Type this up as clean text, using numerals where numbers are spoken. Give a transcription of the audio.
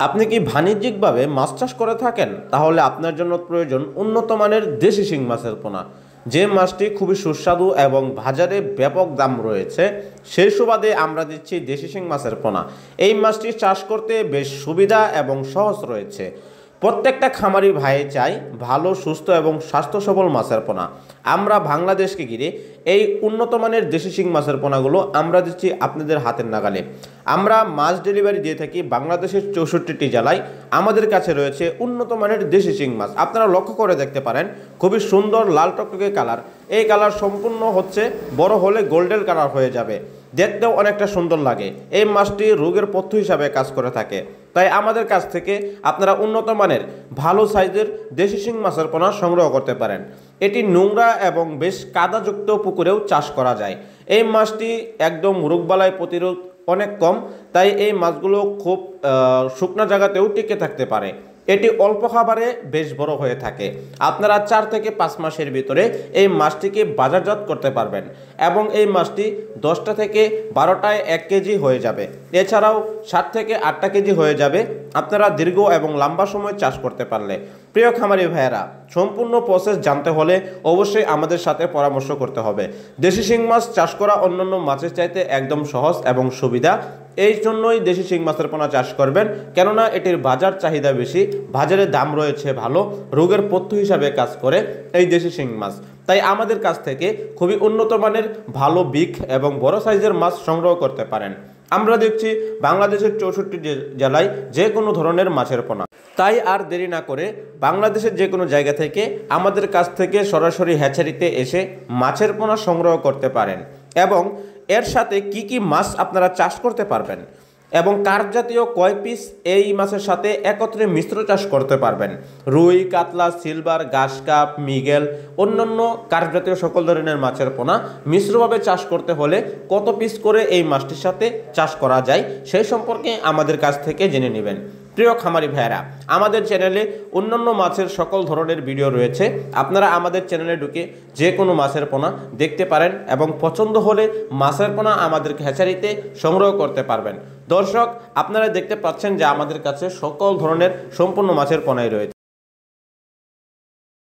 আপনি কি বাণিজ্যিকভাবে মাছ চাষ করে থাকেন? তাহলে আপনার জন্য প্রয়োজন উন্নত মানের দেশি শিং মাছের পোনা। যে মাছটি খুবই সুস্বাদু এবং বাজারে ব্যাপক দাম রয়েছে, সেই সুবাদে আমরা দিচ্ছি দেশি শিং মাছের পোনা। এই মাছটি চাষ করতে বেশ সুবিধা এবং সহজ রয়েছে। প্রত্যেকটা খামারি ভাই চাই ভালো, সুস্থ এবং স্বাস্থ্য সবল মাছের পোনা। আমরা বাংলাদেশকে ঘিরে এই উন্নত মানের দেশি শিং মাছের পোনাগুলো আমরা দিচ্ছি আপনাদের হাতের নাগালে। আমরা মাছ ডেলিভারি দিয়ে থাকি বাংলাদেশের 64টি জেলায়। আমাদের কাছে রয়েছে উন্নত মানের দেশি শিং মাছ। আপনারা লক্ষ্য করে দেখতে পারেন, খুবই সুন্দর লাল টকটকে কালার। এই কালার সম্পূর্ণ হচ্ছে বড় হলে গোল্ডেন কালার হয়ে যাবে, দেখতেও অনেকটা সুন্দর লাগে। এই মাছটি রোগের পথ্য হিসাবে কাজ করে থাকে। তাই আমাদের কাছ থেকে আপনারা উন্নত মানের ভালো সাইজের দেশি শিং মাছের পোনা সংগ্রহ করতে পারেন। এটি নোংরা এবং বেশ কাদাযুক্ত পুকুরেও চাষ করা যায়। এই মাছটি একদম রোগবালাই প্রতিরোধ অনেক কম, তাই এই মাছগুলো খুব শুকনো জায়গাতেও টিকে থাকতে পারে। এটি অল্প খাবারে বেশ বড় হয়ে থাকে। আপনারা 4 থেকে 5 মাসের ভিতরে এই মাছটিকে বাজারজাত করতে পারবেন এবং এই মাছটি 10টা থেকে 12টায় 1 কেজি হয়ে যাবে। এছাড়াও 7 থেকে 8টা কেজি হয়ে যাবে আপনারা দীর্ঘ এবং লম্বা সময় চাষ করতে পারলে। প্রিয় খামারি ভাইয়েরা, সম্পূর্ণ প্রসেস জানতে হলে অবশ্যই আমাদের সাথে পরামর্শ করতে হবে। দেশি শিং মাছ চাষ করা অন্যান্য মাছের চাইতে একদম সহজ এবং সুবিধা। এই জন্যই দেশি শিং মাছের পোনা চাষ করবেন, কেননা এটির বাজার চাহিদা বেশি, বাজারে দাম রয়েছে ভালো, রোগের পথ্য হিসাবে কাজ করে এই দেশি শিং মাছ। তাই আমাদের কাছ থেকে খুবই উন্নত মানের ভালো বিগ এবং বড় সাইজের মাছ সংগ্রহ করতে পারেন। আমরা দেখছি বাংলাদেশের 64টি জেলায় যে কোনো ধরনের মাছের পোনা। তাই আর দেরি না করে বাংলাদেশের যে কোনো জায়গা থেকে আমাদের কাছ থেকে সরাসরি হ্যাচারিতে এসে মাছের পোনা সংগ্রহ করতে পারেন এবং এর সাথে কি কি মাছ আপনারা চাষ করতে পারবেন এবং কার্প জাতীয় কয় পিস এই মাছের সাথে একত্রে মিশ্র চাষ করতে পারবেন। রুই, কাতলা, সিলভার, ঘাস কাপ, মৃগেল, অন্যান্য কার্প জাতীয় সকল ধরনের মাছের পোনা মিশ্রভাবে চাষ করতে হলে কত পিস করে এই মাছটির সাথে চাষ করা যায় সেই সম্পর্কে আমাদের কাছ থেকে জেনে নেবেন। প্রিয় খামারি ভাইয়েরা, আমাদের চ্যানেলে অন্যান্য মাছের সকল ধরনের ভিডিও রয়েছে। আপনারা আমাদের চ্যানেলে ঢুকে যে কোনো মাছের পোনা দেখতে পারেন এবং পছন্দ হলে মাছের পোনা আমাদের হ্যাচারিতে সংগ্রহ করতে পারবেন। দর্শক, আপনারা দেখতে পাচ্ছেন যে আমাদের কাছে সকল ধরনের সম্পূর্ণ মাছের পোনাই রয়েছে।